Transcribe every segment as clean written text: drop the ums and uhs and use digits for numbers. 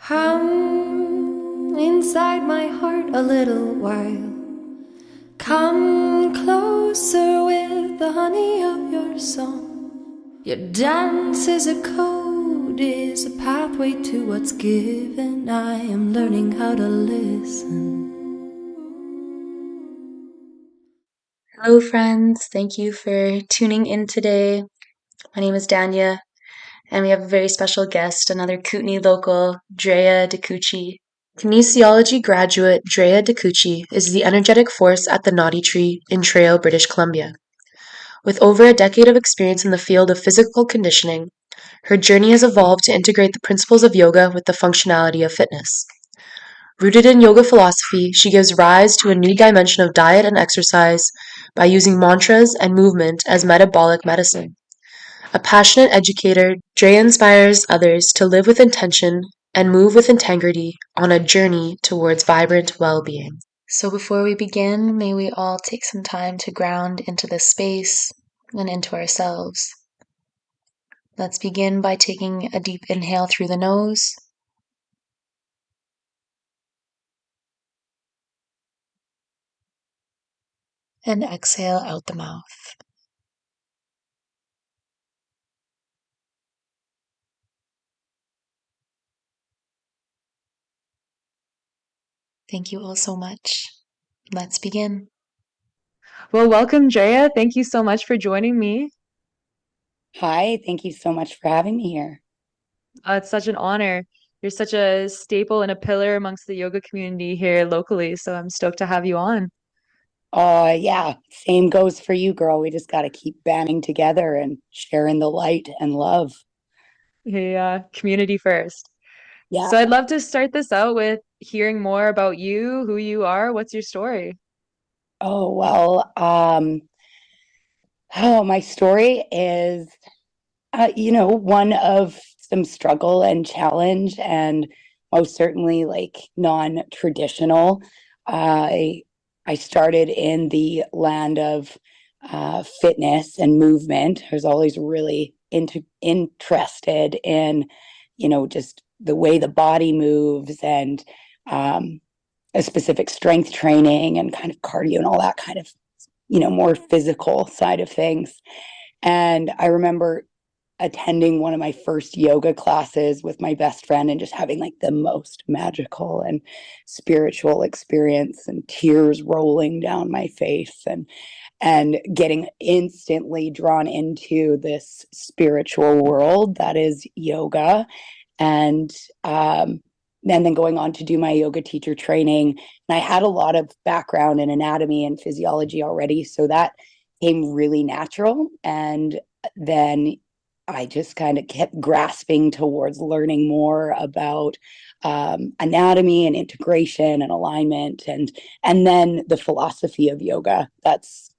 Hum inside my heart a little while. Come closer with the honey of your song. Your dance is a code, is a pathway to what's given. I am learning how to listen. Hello, friends. Thank you for tuning in today. My name is Danya, and we have a very special guest, another Kootenai local, Drea Dokuchie. Kinesiology graduate Drea Dokuchie is the energetic force at the Naughty Tree in Trail, British Columbia. With over a decade of experience in the field of physical conditioning, her journey has evolved to integrate the principles of yoga with the functionality of fitness. Rooted in yoga philosophy, she gives rise to a new dimension of diet and exercise by using mantras and movement as metabolic medicine. A passionate educator, Drea inspires others to live with intention and move with integrity on a journey towards vibrant well-being. So before we begin, may we all take some time to ground into this space and into ourselves. Let's begin by taking a deep inhale through the nose. And exhale out the mouth. Thank you all so much. Let's begin. Well, welcome, Drea. Thank you so much for joining me. Hi, thank you so much for having me here. It's such an honor. You're such a staple and a pillar amongst the yoga community here locally, so I'm stoked to have you on. Yeah, same goes for you, girl. We just got to keep banding together and sharing the light and love. Yeah, community first. Yeah. So I'd love to start this out with hearing more about you, who you are, what's your story? Oh, well, my story is, one of some struggle and challenge, and most certainly like non-traditional. I I started in the land of fitness and movement. I was always really interested in, just the way the body moves and um, a specific strength training and kind of cardio and all that kind of, more physical side of things. And I remember attending one of my first yoga classes with my best friend and just having like the most magical and spiritual experience and tears rolling down my face and getting instantly drawn into this spiritual world that is yoga. And and then going on to do my yoga teacher training. And I had a lot of background in anatomy and physiology already, so that came really natural. And then I just kind of kept grasping towards learning more about anatomy and integration and alignment, and then the philosophy of yoga. That's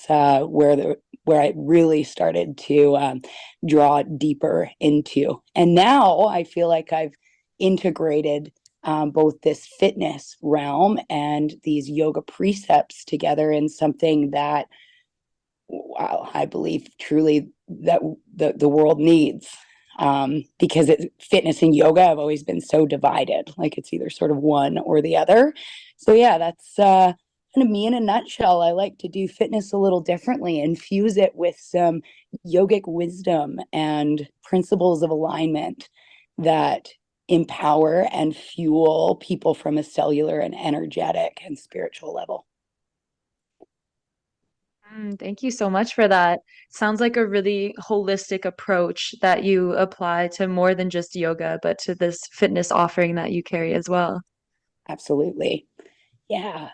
where I really started to draw deeper into. And now I feel like I've integrated both this fitness realm and these yoga precepts together in something that, wow, I believe truly that the world needs. Because fitness and yoga have always been so divided, like it's either sort of one or the other. So yeah, that's kind of me in a nutshell. I like to do fitness a little differently, infuse it with some yogic wisdom and principles of alignment that empower and fuel people from a cellular and energetic and spiritual level. Thank you so much for that. Sounds like a really holistic approach that you apply to more than just yoga, but to this fitness offering that you carry as well. Absolutely. Yeah.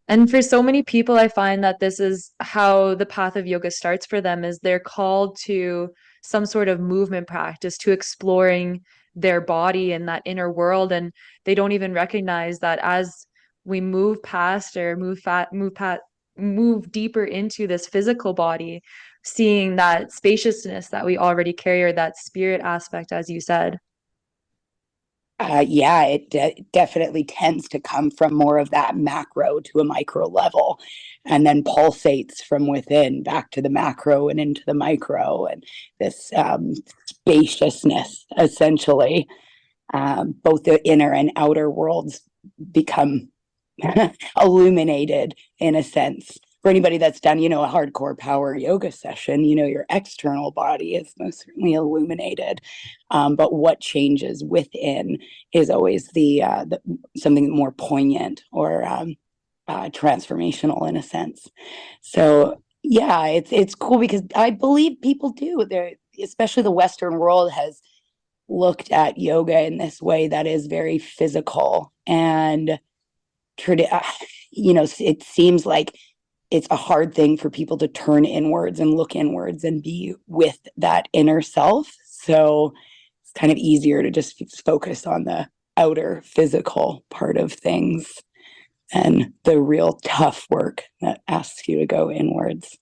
And for so many people, I find that this is how the path of yoga starts for them, is they're called to some sort of movement practice, to exploring their body and that inner world. And they don't even recognize that as we move past or move deeper into this physical body, seeing that spaciousness that we already carry, or that spirit aspect, as you said. Yeah, it definitely tends to come from more of that macro to a micro level, and then pulsates from within back to the macro and into the micro, and this spaciousness essentially. both the inner and outer worlds become illuminated in a sense. For anybody that's done, a hardcore power yoga session, your external body is most certainly illuminated. But what changes within is always the something more poignant or transformational in a sense. So yeah, it's cool because I believe people do. There, especially the Western world has looked at yoga in this way that is very physical and it seems like it's a hard thing for people to turn inwards and look inwards and be with that inner self. So it's kind of easier to just focus on the outer physical part of things and the real tough work that asks you to go inwards.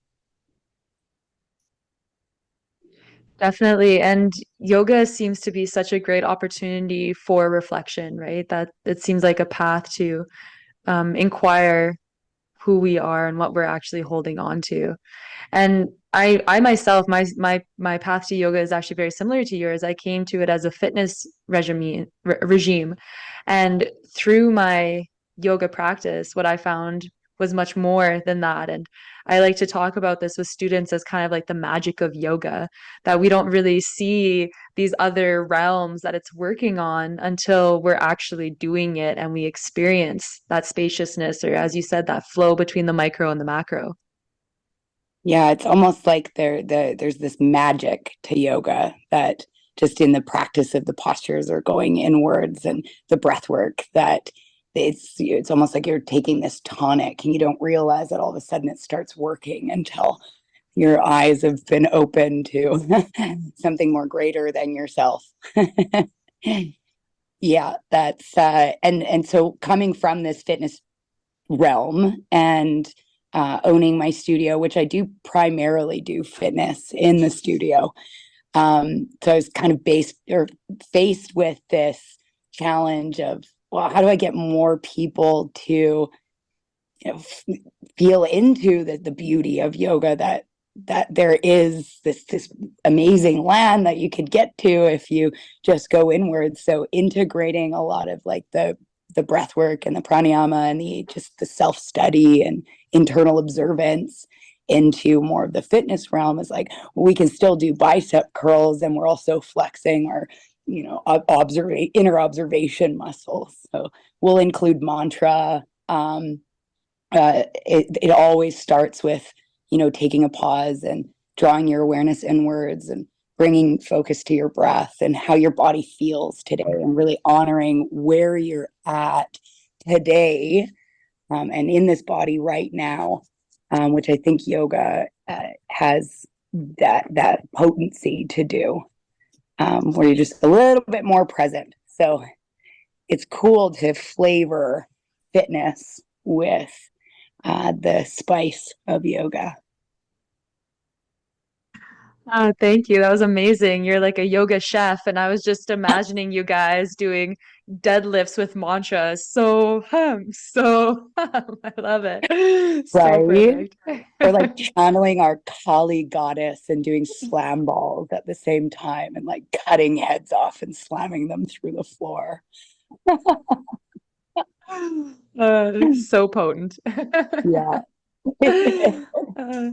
Definitely. And yoga seems to be such a great opportunity for reflection, right? That it seems like a path to inquire who we are and what we're actually holding on to. And I myself, my path to yoga is actually very similar to yours. I came to it as a fitness regime, and through my yoga practice, what I found was much more than that. And I like to talk about this with students as kind of like the magic of yoga, that we don't really see these other realms that it's working on until we're actually doing it and we experience that spaciousness, or as you said, that flow between the micro and the macro. Yeah, it's almost like there's this magic to yoga that just in the practice of the postures or going inwards and the breath work, that it's almost like you're taking this tonic and you don't realize that all of a sudden it starts working until your eyes have been opened to something more greater than yourself. Yeah, that's and so coming from this fitness realm and owning my studio, which I do primarily do fitness in the studio. So I was kind of faced with this challenge of, well, how do I get more people to feel into the beauty of yoga, that there is this amazing land that you could get to if you just go inward. So integrating a lot of like the breath work and the pranayama and the self-study and internal observance into more of the fitness realm is like, we can still do bicep curls and we're also flexing our inner observation muscles. So we'll include mantra. It always starts with taking a pause and drawing your awareness inwards and bringing focus to your breath and how your body feels today, and really honoring where you're at today and in this body right now, which I think yoga has that potency to do, where you're just a little bit more present. So it's cool to flavor fitness with the spice of yoga. Thank you. That was amazing. You're like a yoga chef, and I was just imagining you guys doing deadlifts with mantras. I love it. So Right? perfect. Or like channeling our Kali goddess and doing slam balls at the same time and like cutting heads off and slamming them through the floor. So potent. Yeah. Uh,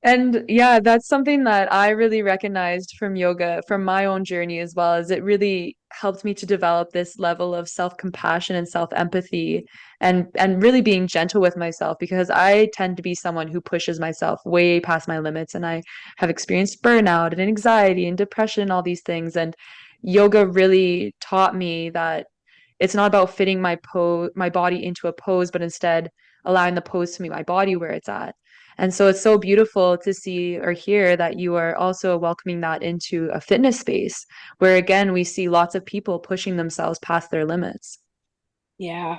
And yeah, that's something that I really recognized from yoga, from my own journey as well, as it really helped me to develop this level of self-compassion and self-empathy, and really being gentle with myself, because I tend to be someone who pushes myself way past my limits, and I have experienced burnout and anxiety and depression and all these things. And yoga really taught me that it's not about fitting my body into a pose, but instead allowing the pose to meet my body where it's at. And so it's so beautiful to see or hear that you are also welcoming that into a fitness space where, again, we see lots of people pushing themselves past their limits. Yeah.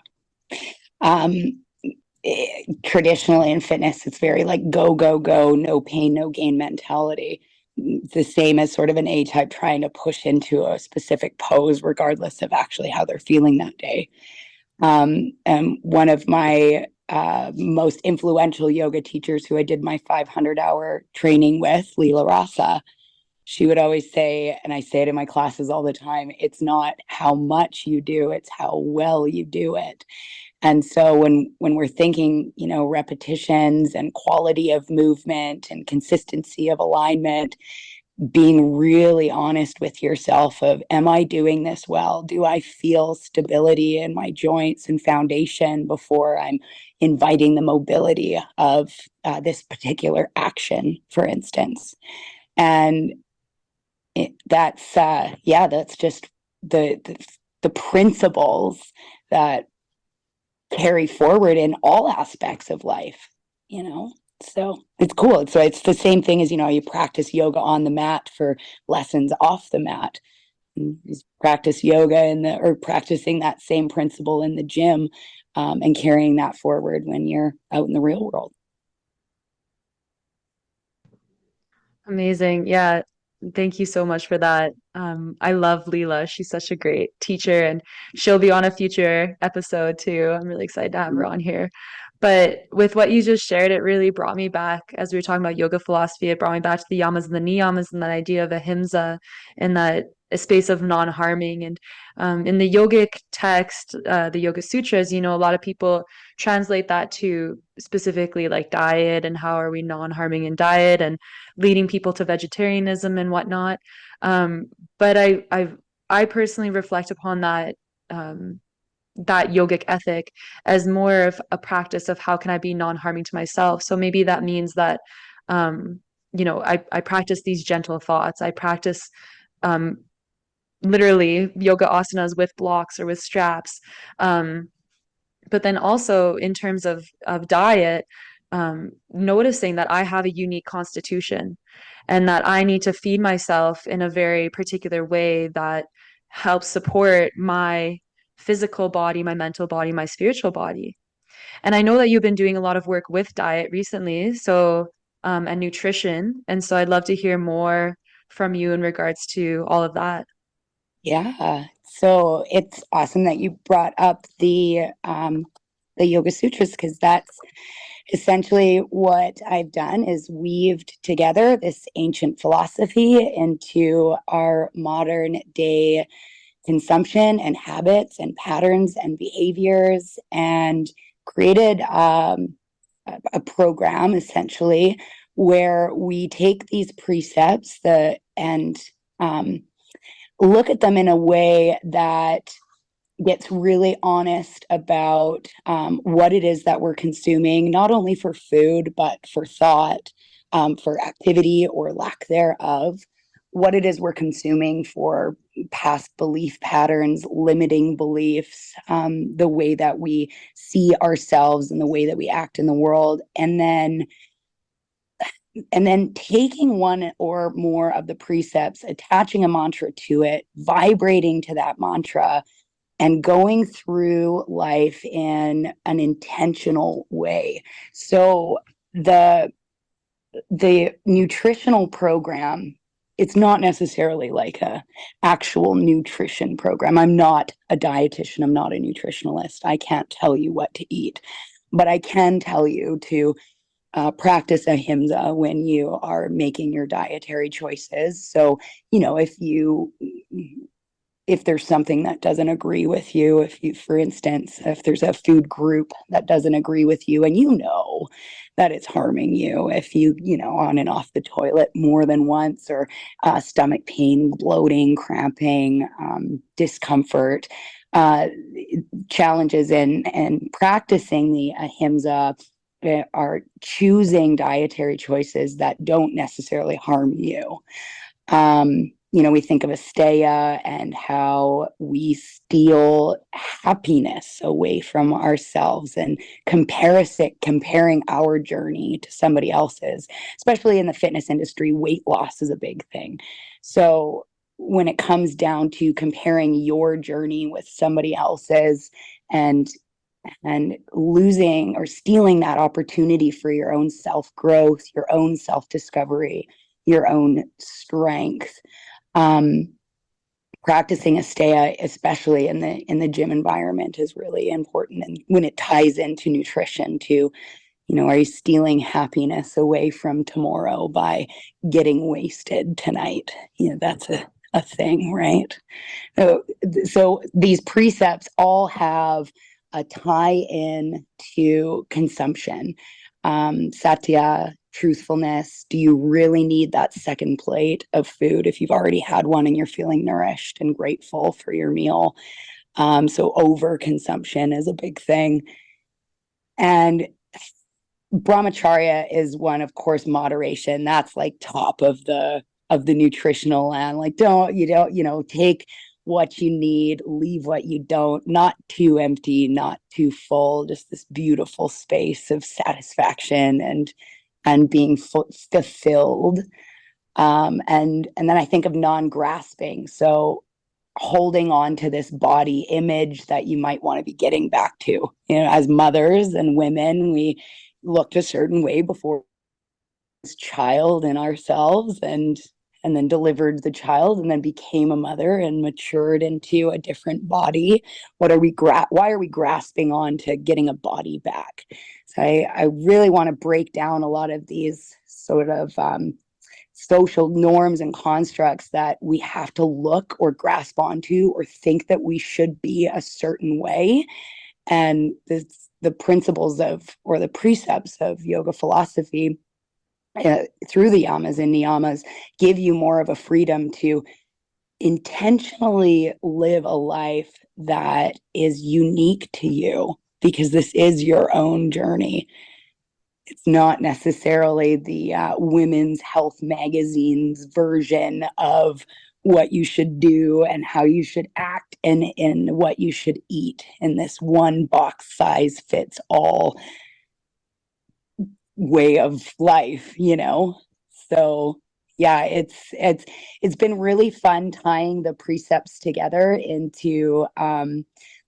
Traditionally in fitness, it's very like go, go, go, no pain, no gain mentality. The same as sort of an A-type trying to push into a specific pose, regardless of actually how they're feeling that day. And one of my most influential yoga teachers who I did my 500-hour training with, Leela Rasa, she would always say, and I say it in my classes all the time, it's not how much you do, it's how well you do it. And so when we're thinking, repetitions and quality of movement and consistency of alignment, being really honest with yourself of, am I doing this well? Do I feel stability in my joints and foundation before I'm inviting the mobility of this particular action, for instance? And that's just the principles that carry forward in all aspects of life, so it's cool. So it's the same thing as, you practice yoga on the mat for lessons off the mat. You practice yoga or practicing that same principle in the gym, and carrying that forward when you're out in the real world. Amazing. Yeah. Thank you so much for that. I love Leela. She's such a great teacher, and she'll be on a future episode too. I'm really excited to have her on here. But with what you just shared, it really brought me back, as we were talking about yoga philosophy, it brought me back to the yamas and the niyamas and that idea of ahimsa and that a space of non-harming. And in the yogic text, the Yoga Sutras, a lot of people translate that to specifically like diet and how are we non-harming in diet and leading people to vegetarianism and whatnot. But I personally reflect upon that that yogic ethic as more of a practice of how can I be non-harming to myself. So maybe that means that I practice these gentle thoughts. I practice literally yoga asanas with blocks or with straps. But then also in terms of diet, noticing that I have a unique constitution and that I need to feed myself in a very particular way that helps support my physical body, my mental body, my spiritual body. And I know that you've been doing a lot of work with diet recently, so and nutrition. And so I'd love to hear more from you in regards to all of that. Yeah. So it's awesome that you brought up the Yoga Sutras, because that's essentially what I've done is weaved together this ancient philosophy into our modern day consumption and habits and patterns and behaviors, and created a program essentially where we take these precepts and look at them in a way that gets really honest about what it is that we're consuming, not only for food, but for thought, for activity or lack thereof, what it is we're consuming for past belief patterns, limiting beliefs, the way that we see ourselves and the way that we act in the world. And then taking one or more of the precepts, attaching a mantra to it, vibrating to that mantra, and going through life in an intentional way. So the nutritional program, it's not necessarily like a actual nutrition program. I'm not a dietitian. I'm not a nutritionalist. I can't tell you what to eat, but I can tell you to practice ahimsa when you are making your dietary choices. So, if there's something that doesn't agree with you, for instance, if there's a food group that doesn't agree with you and that it's harming you, if you on and off the toilet more than once, or stomach pain, bloating, cramping, discomfort, challenges in practicing the ahimsa are choosing dietary choices that don't necessarily harm you. We think of Asteya and how we steal happiness away from ourselves and comparing our journey to somebody else's, especially in the fitness industry. Weight loss is a big thing. So when it comes down to comparing your journey with somebody else's and losing or stealing that opportunity for your own self-growth, your own self-discovery, your own strength, practicing Asteya, especially in the gym environment, is really important. And when it ties into nutrition to, Are you stealing happiness away from tomorrow by getting wasted tonight? That's a thing, right? So these precepts all have a tie in to consumption. Satya, truthfulness. Do you really need that second plate of food if you've already had one and you're feeling nourished and grateful for your meal? So overconsumption is a big thing. And brahmacharya is one, of course. Moderation, that's like top of the nutritional land. Like, don't take what you need, leave what you don't, not too empty, not too full, just this beautiful space of satisfaction and being fulfilled. And then I think of non-grasping. So holding on to this body image that you might want to be getting back to. As mothers and women, we looked a certain way before this child in ourselves, and then delivered the child, and then became a mother and matured into a different body. Why are we grasping on to getting a body back? So I really want to break down a lot of these sort of social norms and constructs that we have to look or grasp onto or think that we should be a certain way. And the principles of, or the precepts of yoga philosophy through the yamas and niyamas give you more of a freedom to intentionally live a life that is unique to you, because this is your own journey. It's not necessarily the women's health magazine's version of what you should do and how you should act and in what you should eat in this one box size fits all way of life. So yeah, it's been really fun tying the precepts together into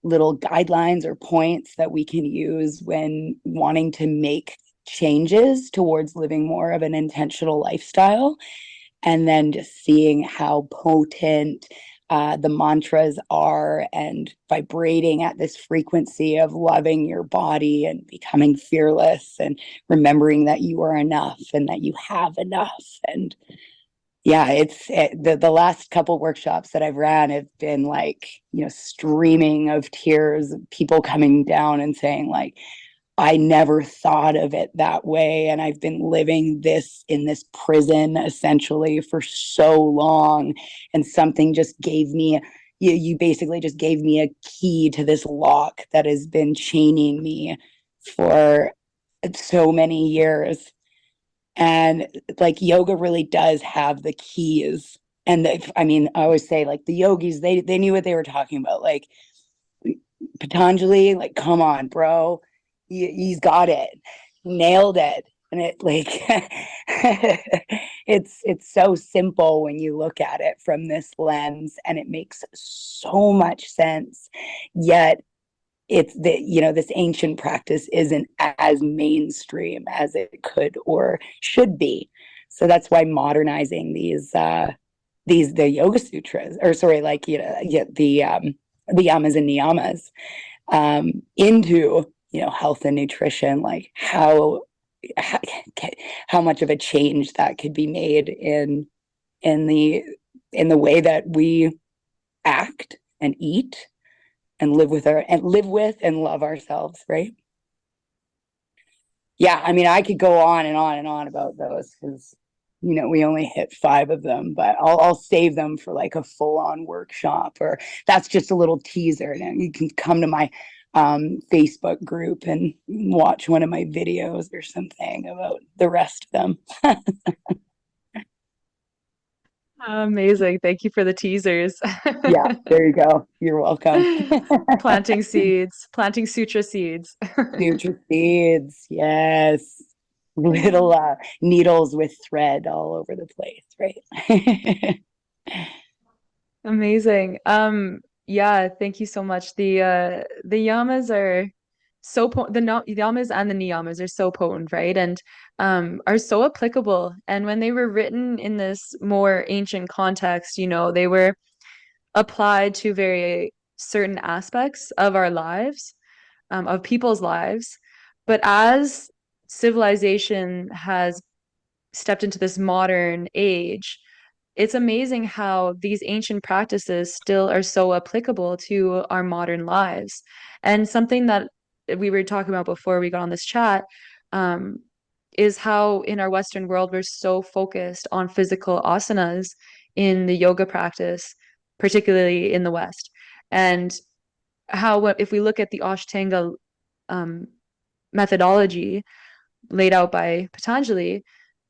little guidelines or points that we can use when wanting to make changes towards living more of an intentional lifestyle. And then just seeing how potent the mantras are, and vibrating at this frequency of loving your body and becoming fearless and remembering that you are enough and that you have enough. And yeah, the last couple workshops that I've ran have been like, streaming of tears, people coming down and saying like, I never thought of it that way. And I've been living in this prison essentially for so long. And something just gave me, you basically just gave me a key to this lock that has been chaining me for so many years. And like yoga really does have the keys. And I always say like the yogis, they knew what they were talking about. Like Patanjali, like, come on, bro. He's got it, nailed it. And it like it's so simple when you look at it from this lens, and it makes so much sense. Yet it's this ancient practice isn't as mainstream as it could or should be. So that's why modernizing the yoga sutras, or sorry, like the yamas and niyamas into health and nutrition, like how much of a change that could be made in the way that we act and eat and live with and love ourselves, right? Yeah, I could go on and on and on about those, because we only hit 5 of them, but I'll save them for like a full-on workshop, or that's just a little teaser. And you can come to my Facebook group and watch one of my videos or something about the rest of them. Amazing. Thank you for the teasers. Yeah, there you go. You're welcome. Planting seeds, planting sutra seeds. Future seeds, yes. Little needles with thread all over the place, right? Amazing. Yeah, thank you so much. The yamas are so potent. The yamas and the niyamas are so potent, right? And are so applicable. And when they were written in this more ancient context, they were applied to very certain aspects of our lives, of people's lives. But as civilization has stepped into this modern age, it's amazing how these ancient practices still are so applicable to our modern lives. And something that we were talking about before we got on this chat, um, is how in our Western world we're so focused on physical asanas in the yoga practice, particularly in the West. And how if we look at the Ashtanga um, methodology laid out by Patanjali,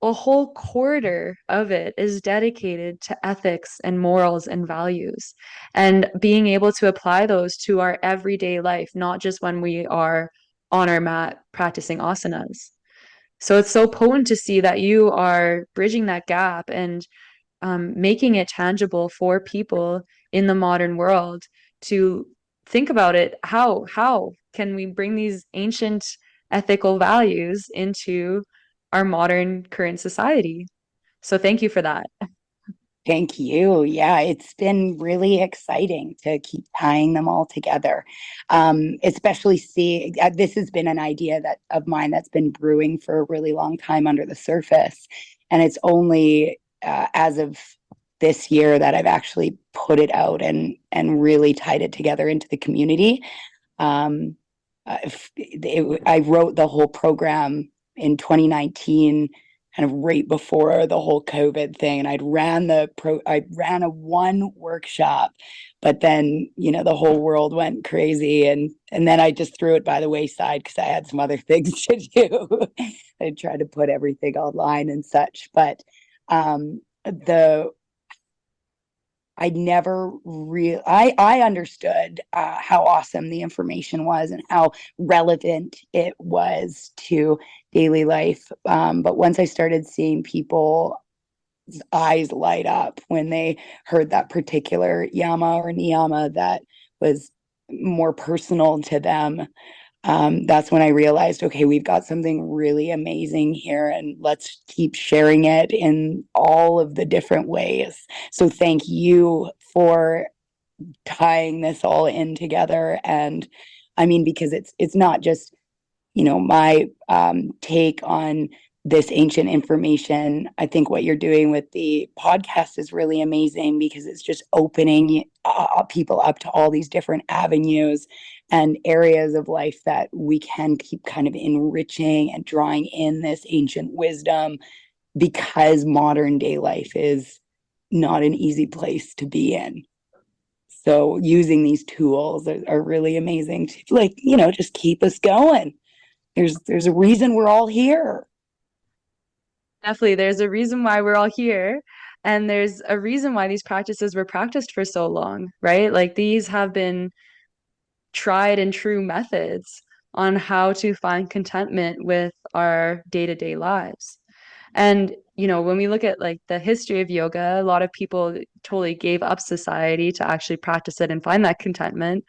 a whole quarter of it is dedicated to ethics and morals and values, and being able to apply those to our everyday life, not just when we are on our mat practicing asanas. So it's so potent to see that you are bridging that gap and making it tangible for people in the modern world to think about it. How can we bring these ancient ethical values into our modern current society? So thank you for that. Thank you. Yeah, it's been really exciting to keep tying them all together. Especially see this has been an idea that of mine that's been brewing for a really long time under the surface, and it's only as of this year that I've actually put it out and really tied it together into the community. I wrote the whole program in 2019, kind of right before the whole COVID thing. And I ran a one workshop, but then, the whole world went crazy. And then I just threw it by the wayside because I had some other things to do. I tried to put everything online and such, but the I never really I understood how awesome the information was and how relevant it was to daily life. But once I started seeing people's eyes light up when they heard that particular yama or niyama that was more personal to them, that's when I realized, okay, we've got something really amazing here, and let's keep sharing it in all of the different ways. So thank you for tying this all in together. And I mean, because it's not just, my take on this ancient information. I think what you're doing with the podcast is really amazing because it's just opening people up to all these different avenues and areas of life that we can keep kind of enriching and drawing in this ancient wisdom, because modern day life is not an easy place to be in. So using these tools are really amazing to just keep us going. There's a reason we're all here. Definitely, there's a reason why we're all here, and there's a reason why these practices were practiced for so long, right? Like these have been tried and true methods on how to find contentment with our day-to-day lives. And, when we look at like the history of yoga, a lot of people totally gave up society to actually practice it and find that contentment.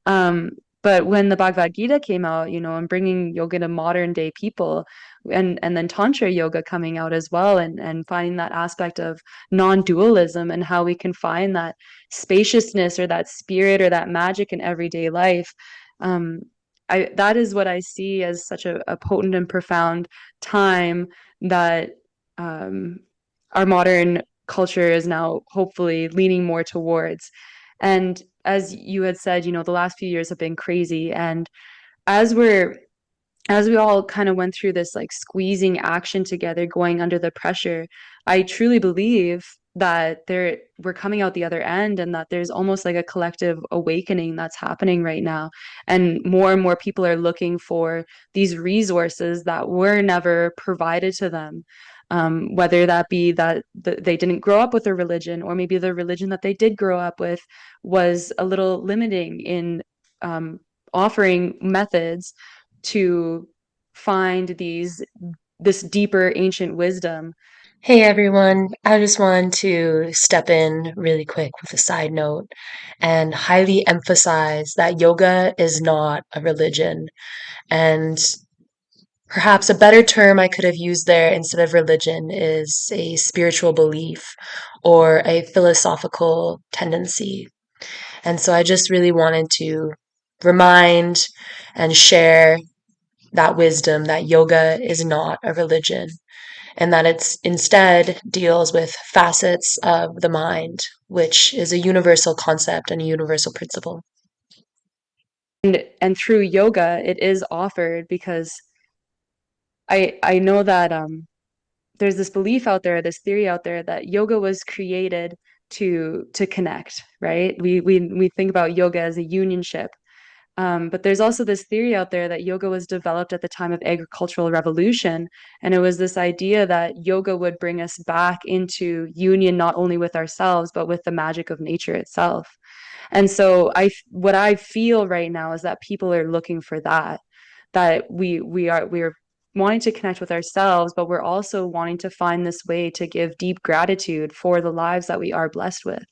Um, but when the Bhagavad Gita came out, and bringing yoga to modern day people, and then Tantra yoga coming out as well, and finding that aspect of non-dualism and how we can find that spaciousness or that spirit or that magic in everyday life. Um, that is what I see as such a potent and profound time that um, our modern culture is now hopefully leaning more towards. And as you had said, the last few years have been crazy. And as we're as we all kind of went through this like squeezing action together, going under the pressure, I truly believe that we're coming out the other end, and that there's almost like a collective awakening that's happening right now. And more people are looking for these resources that were never provided to them. Whether that be that they didn't grow up with a religion, or maybe the religion that they did grow up with was a little limiting in offering methods to find this deeper ancient wisdom. Hey everyone, I just wanted to step in really quick with a side note and highly emphasize that yoga is not a religion. And perhaps a better term I could have used there instead of religion is a spiritual belief or a philosophical tendency. And so I just really wanted to remind and share that wisdom that yoga is not a religion and that it's instead deals with facets of the mind, which is a universal concept and a universal principle. And through yoga, it is offered because I know that there's this belief out there, this theory out there that yoga was created to connect, right? We think about yoga as a unionship. But there's also this theory out there that yoga was developed at the time of agricultural revolution. And it was this idea that yoga would bring us back into union, not only with ourselves, but with the magic of nature itself. And so what I feel right now is that people are looking for that we're wanting to connect with ourselves, but we're also wanting to find this way to give deep gratitude for the lives that we are blessed with.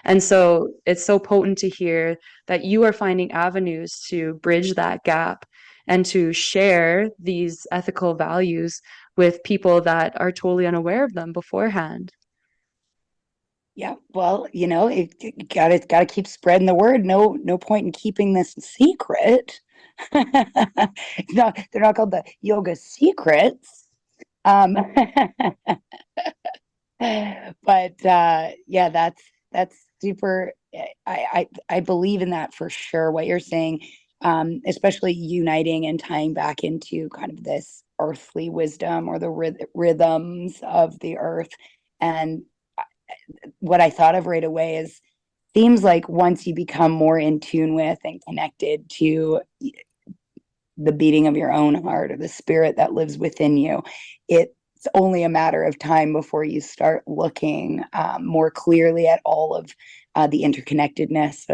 And so it's so potent to hear that you are finding avenues to bridge that gap and to share these ethical values with people that are totally unaware of them beforehand. Yeah, well, it gotta keep spreading the word. No point in keeping this secret. No, they're not called the yoga secrets. Um, but yeah, that's super. I believe in that for sure. What you're saying, especially uniting and tying back into kind of this earthly wisdom or the rhythms of the earth. And what I thought of right away is seems like once you become more in tune with and connected to the beating of your own heart or the spirit that lives within you, it's only a matter of time before you start looking more clearly at all of the interconnectedness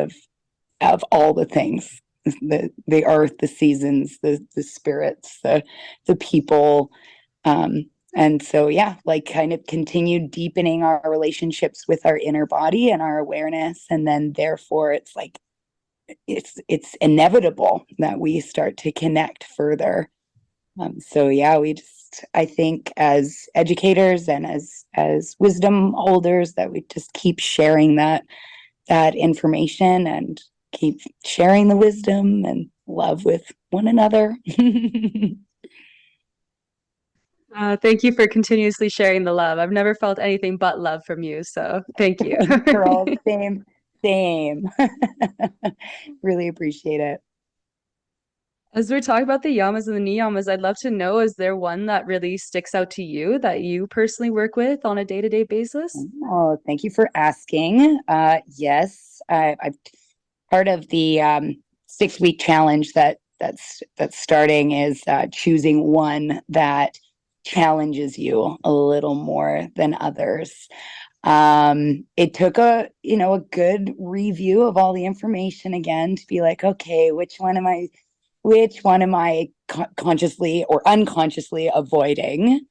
of all the things, the earth, the seasons, the spirits, the people. And so, yeah, like kind of continue deepening our relationships with our inner body and our awareness. And then therefore it's like, it's inevitable that we start to connect further. So yeah, I think as educators and as wisdom holders that we just keep sharing that information and keep sharing the wisdom and love with one another. Thank you for continuously sharing the love. I've never felt anything but love from you, so thank you. Girl, same. Really appreciate it. As we're talking about the yamas and the niyamas, I'd love to know, is there one that really sticks out to you that you personally work with on a day-to-day basis? Oh, thank you for asking. Yes, I've part of the 6-week challenge that's starting is choosing one that challenges you a little more than others. It took a good review of all the information again to be like, okay, which one am I consciously or unconsciously avoiding?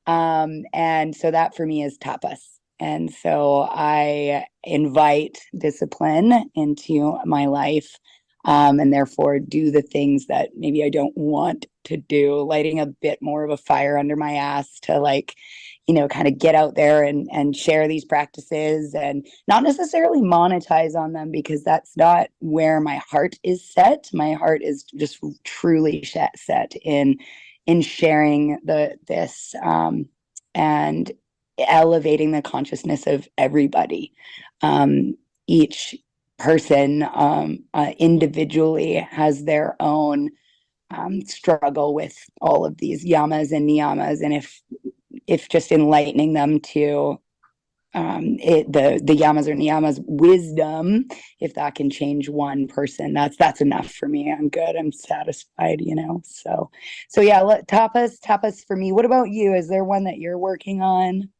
And so that for me is tapas. And so I invite discipline into my life, and therefore do the things that maybe I don't want to do, lighting a bit more of a fire under my ass to kind of get out there and share these practices and not necessarily monetize on them because that's not where my heart is set. My heart is just truly set in sharing this and elevating the consciousness of everybody. Each person individually has their own struggle with all of these yamas and niyamas, and if just enlightening them to the yamas or niyamas wisdom, if that can change one person, that's enough for me. I'm good. I'm satisfied, so yeah, tapas for me. What about you? Is there one that you're working on?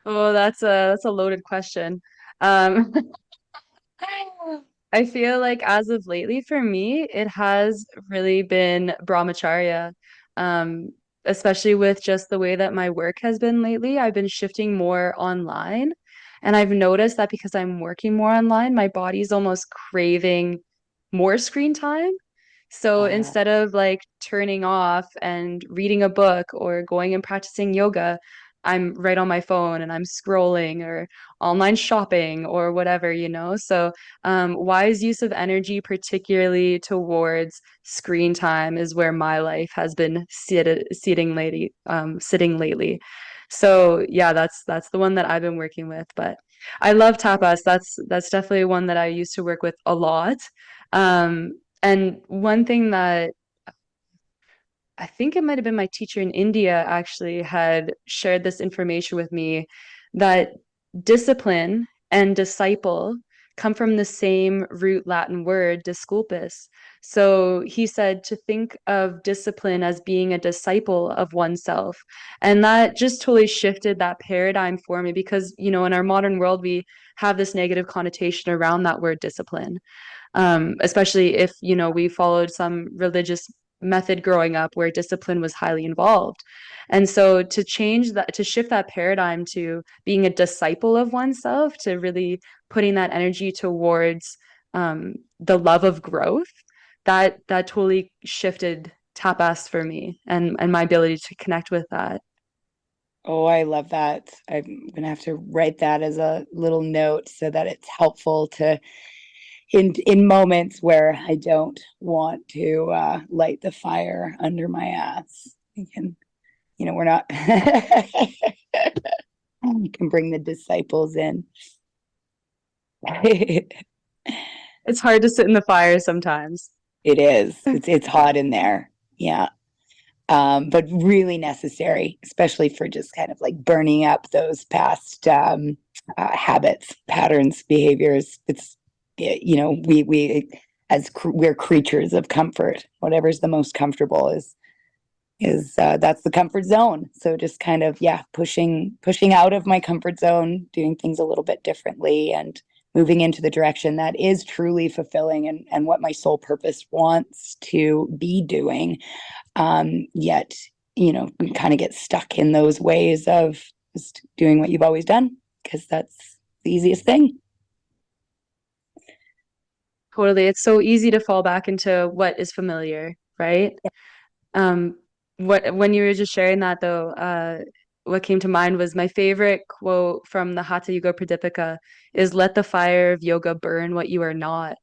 Oh, that's a loaded question. Um, I feel like as of lately for me, it has really been brahmacharya. Um, Especially with just the way that my work has been lately. I've been shifting more online, and I've noticed that because I'm working more online, my body's almost craving more screen time. So uh, instead of like turning off and reading a book or going and practicing yoga, I'm right on my phone and I'm scrolling or online shopping or whatever, So wise use of energy, particularly towards screen time, is where my life has been sitting lately. So yeah, that's the one that I've been working with. But I love tapas. That's definitely one that I used to work with a lot. And one thing that I think it might have been my teacher in India actually had shared this information with me that discipline and disciple come from the same root Latin word, disculpus. So he said to think of discipline as being a disciple of oneself. And that just totally shifted that paradigm for me because, in our modern world, we have this negative connotation around that word discipline, especially if we followed some religious method growing up where discipline was highly involved. And so to change that, to shift that paradigm to being a disciple of oneself, to really putting that energy towards the love of growth, that totally shifted tapas for me and my ability to connect with that. Oh, I love that. I'm gonna have to write that as a little note so that it's helpful to in moments where I don't want to light the fire under my ass. I can, we're not you can bring the disciples in. It's hard to sit in the fire sometimes. It is. It's hot in there. Yeah. But really necessary, especially for just kind of like burning up those past habits, patterns, behaviors. It's, we we're creatures of comfort. Whatever's the most comfortable is that's the comfort zone. So just kind of, pushing out of my comfort zone, doing things a little bit differently, and moving into the direction that is truly fulfilling and what my soul purpose wants to be doing. Yet, we kind of get stuck in those ways of just doing what you've always done because that's the easiest thing. Totally. It's so easy to fall back into what is familiar, right? When you were just sharing that though, what came to mind was my favorite quote from the Hatha Yoga Pradipika is let the fire of yoga burn what you are not.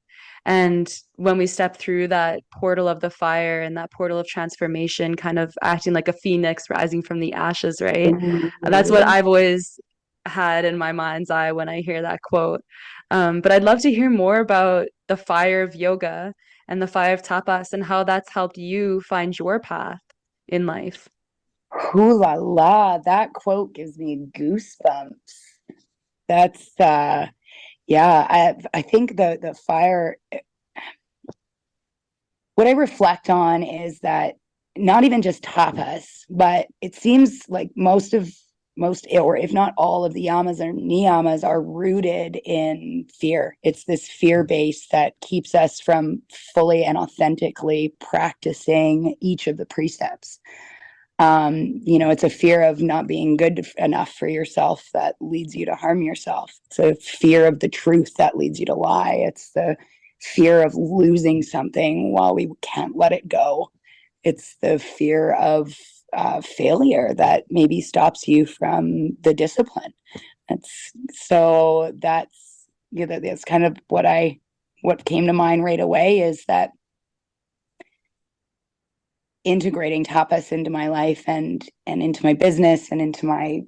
And when we step through that portal of the fire and that portal of transformation, kind of acting like a phoenix rising from the ashes, right? That's what I've always had in my mind's eye when I hear that quote. But I'd love to hear more about the fire of yoga and the fire of tapas and how that's helped you find your path in life. Ooh la la, that quote gives me goosebumps. That's I think the fire, what I reflect on is that not even just tapas, but it seems like most, or if not all of the yamas or niyamas are rooted in fear. It's this fear base that keeps us from fully and authentically practicing each of the precepts. It's a fear of not being good enough for yourself that leads you to harm yourself. It's a fear of the truth that leads you to lie. It's the fear of losing something while we can't let it go. It's the fear of failure that maybe stops you from the discipline. That's kind of what came to mind right away is that integrating tapas into my life and into my business and into my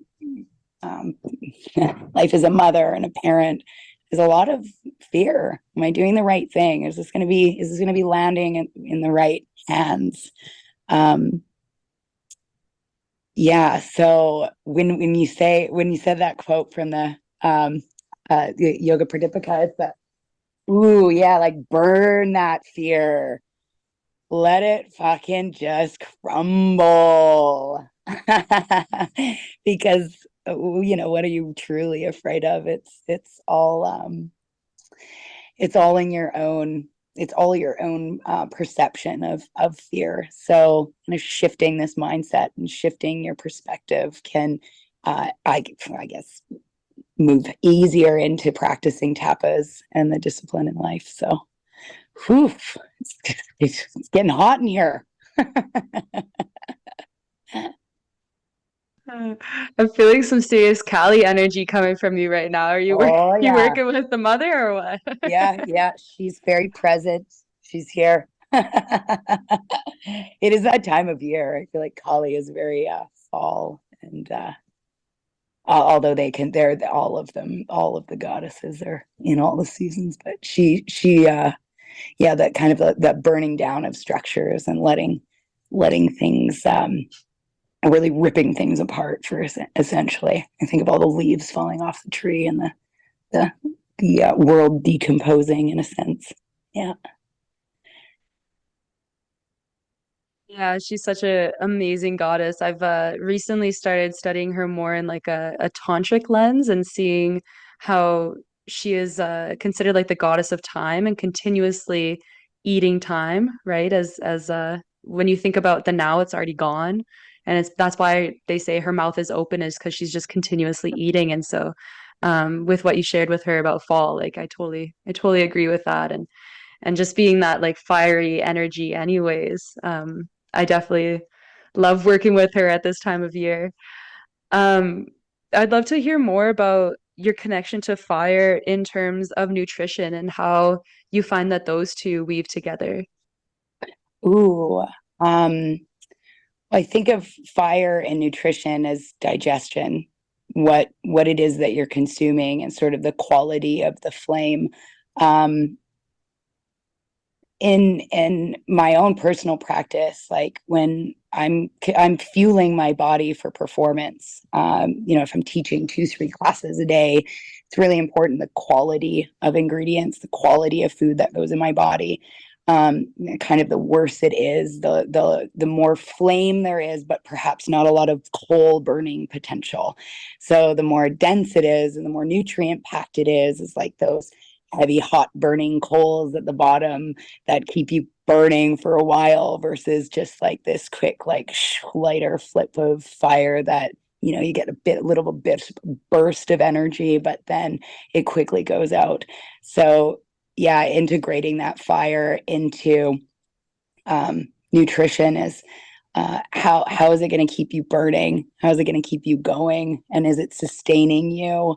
life as a mother and a parent is a lot of fear. Am I doing the right thing? Is this going to be landing in the right hands? So when you said that quote from the Yoga Pradipika, it's that, like burn that fear. Let it fucking just crumble. Because what are you truly afraid of? It's all in your own, it's all your own perception of fear. So kind of shifting this mindset and shifting your perspective can I guess move easier into practicing tapas and the discipline in life. So whew, it's getting hot in here. I'm feeling some serious Cali energy coming from you right now. Are you Oh you yeah. working with the mother or what? Yeah, she's very present. She's here. It is that time of year. I feel like Kali is very fall, and although they're all of the goddesses are in all the seasons, but she yeah, that kind of that burning down of structures and letting things really ripping things apart for essentially. I think of all the leaves falling off the tree and the world decomposing in a sense. Yeah. Yeah, she's such a amazing goddess. I've recently started studying her more in like a tantric lens and seeing how she is considered like the goddess of time and continuously eating time, right? As when you think about the now, it's already gone. And that's why they say her mouth is open is because she's just continuously eating. And so with what you shared with her about fall, like I totally agree with that. And just being that like fiery energy anyways. I definitely love working with her at this time of year. Um, I'd love to hear more about your connection to fire in terms of nutrition and how you find that those two weave together. Ooh. Um, I think of fire and nutrition as digestion, what it is that you're consuming and sort of the quality of the flame. Um, in my own personal practice, like when I'm fueling my body for performance, if I'm teaching 2-3 classes a day, it's really important the quality of ingredients, the quality of food that goes in my body. Kind of the worse it is, the more flame there is, but perhaps not a lot of coal burning potential. So the more dense it is and the more nutrient packed it is like those heavy hot burning coals at the bottom that keep you burning for a while versus just like this quick like lighter flip of fire that you get a little bit burst of energy, but then it quickly goes out. So yeah, integrating that fire into nutrition is how is it going to keep you burning, how is it going to keep you going, and is it sustaining you,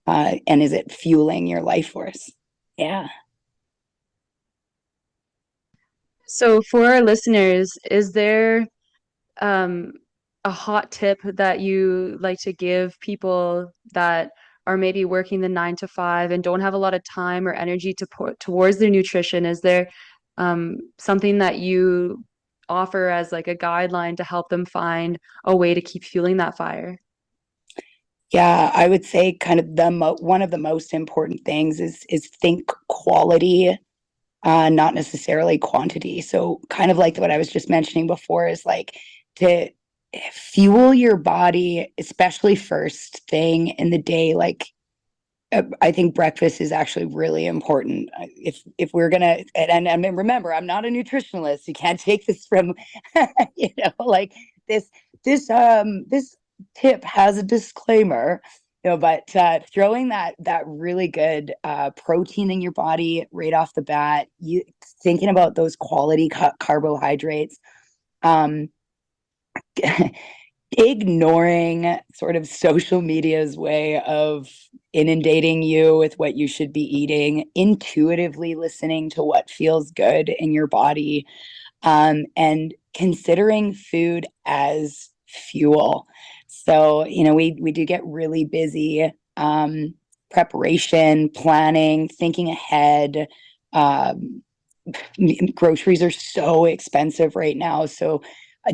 and is it fueling your life force? Yeah. So for our listeners, is there um, a hot tip that you like to give people that are maybe working the 9 to 5 and don't have a lot of time or energy to put towards their nutrition? Is there something that you offer as like a guideline to help them find a way to keep fueling that fire? Yeah, I would say kind of one of the most important things is think quality, not necessarily quantity. So kind of like what I was just mentioning before is like to fuel your body, especially first thing in the day. Like I think breakfast is actually really important. If we're gonna, and remember, I'm not a nutritionalist. You can't take this from, like this this tip has a disclaimer, but throwing that really good protein in your body right off the bat, you thinking about those quality carbohydrates, um, ignoring sort of social media's way of inundating you with what you should be eating, intuitively listening to what feels good in your body, and considering food as fuel. So, we do get really busy, preparation, planning, thinking ahead. Um, Groceries are so expensive right now. So,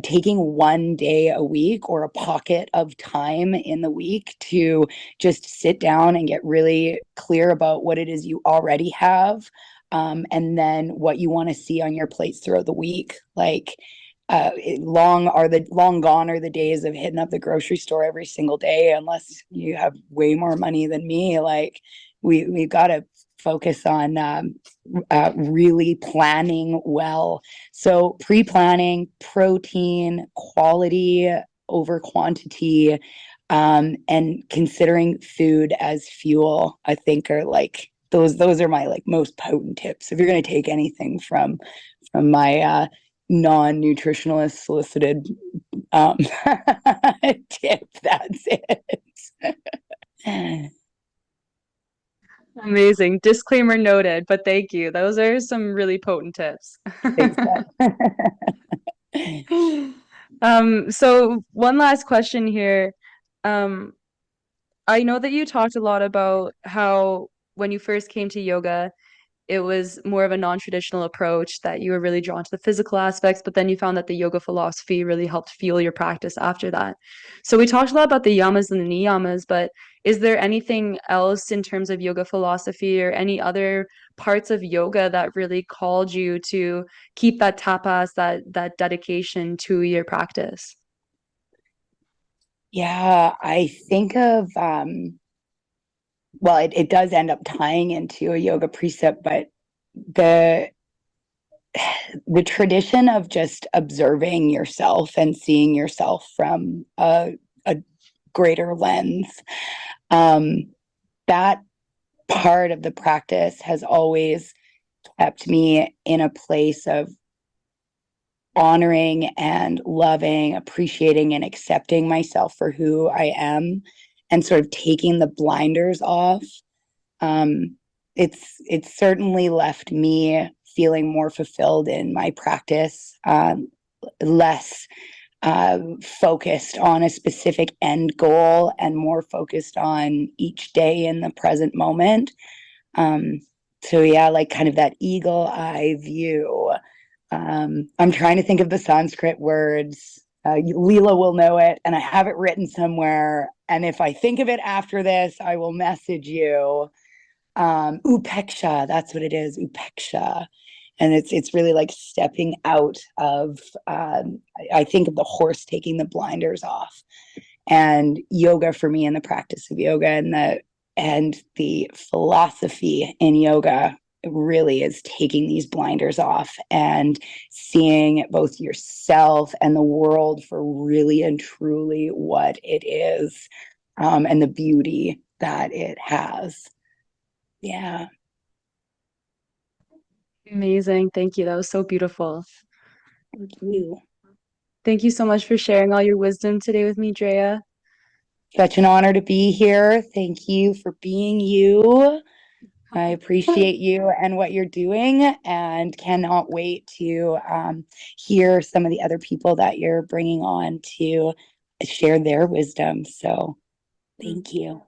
taking one day a week or a pocket of time in the week to just sit down and get really clear about what it is you already have, and then what you want to see on your plates throughout the week. Like, long gone are the days of hitting up the grocery store every single day, unless you have way more money than me. Like, we've got to focus on really planning well. So pre-planning, protein, quality over quantity, and considering food as fuel, I think are like those are my like most potent tips. If you're going to take anything from my non-nutritionalist solicited tip. That's it. Amazing. Disclaimer noted, but thank you. Those are some really potent tips. Thanks, So one last question here. Um, I know that you talked a lot about how when you first came to yoga, it was more of a non-traditional approach, that you were really drawn to the physical aspects, but then you found that the yoga philosophy really helped fuel your practice after that. So we talked a lot about the yamas and the niyamas, but is there anything else in terms of yoga philosophy or any other parts of yoga that really called you to keep that tapas, that dedication to your practice? Yeah, I think of well, it does end up tying into a yoga precept, but the the tradition of just observing yourself and seeing yourself from a greater lens, that part of the practice has always kept me in a place of honoring and loving, appreciating and accepting myself for who I am, and sort of taking the blinders off. It's certainly left me feeling more fulfilled in my practice, less focused on a specific end goal and more focused on each day in the present moment. So yeah, like kind of that eagle eye view. I'm trying to think of the Sanskrit words. Leela will know it, and I have it written somewhere. And if I think of it after this, I will message you. Upeksha, that's what it is, upeksha. And it's really like stepping out of, I think of the horse taking the blinders off. And yoga for me, and the practice of yoga and the philosophy in yoga really is taking these blinders off and seeing both yourself and the world for really and truly what it is, and the beauty that it has. Yeah. Amazing. Thank you. That was so beautiful. Thank you. Thank you so much for sharing all your wisdom today with me, Drea. Such an honor to be here. Thank you for being you. I appreciate you and what you're doing, and cannot wait to hear some of the other people that you're bringing on to share their wisdom. So thank you.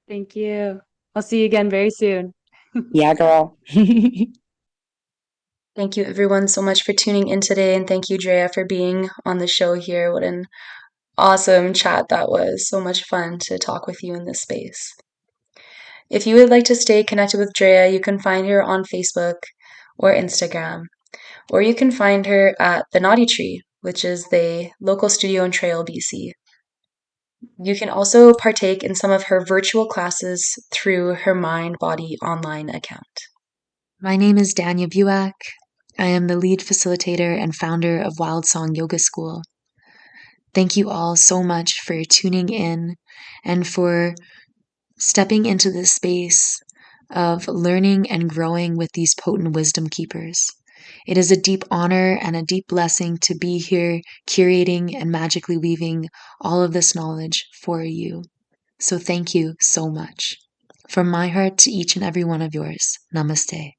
Thank you. I'll see you again very soon. Yeah, girl. Thank you everyone so much for tuning in today, and thank you, Drea, for being on the show here. What an awesome chat that was. So much fun to talk with you in this space. If you would like to stay connected with Drea, you can find her on Facebook or Instagram, or you can find her at the Naughty Tree, which is the local studio in Trail, BC. You can also partake in some of her virtual classes through her Mind Body online account. My name is Danya Buak. I am the lead facilitator and founder of Wild Song Yoga School. Thank you all so much for tuning in and for stepping into this space of learning and growing with these potent wisdom keepers. It is a deep honor and a deep blessing to be here curating and magically weaving all of this knowledge for you. So thank you so much. From my heart to each and every one of yours, namaste.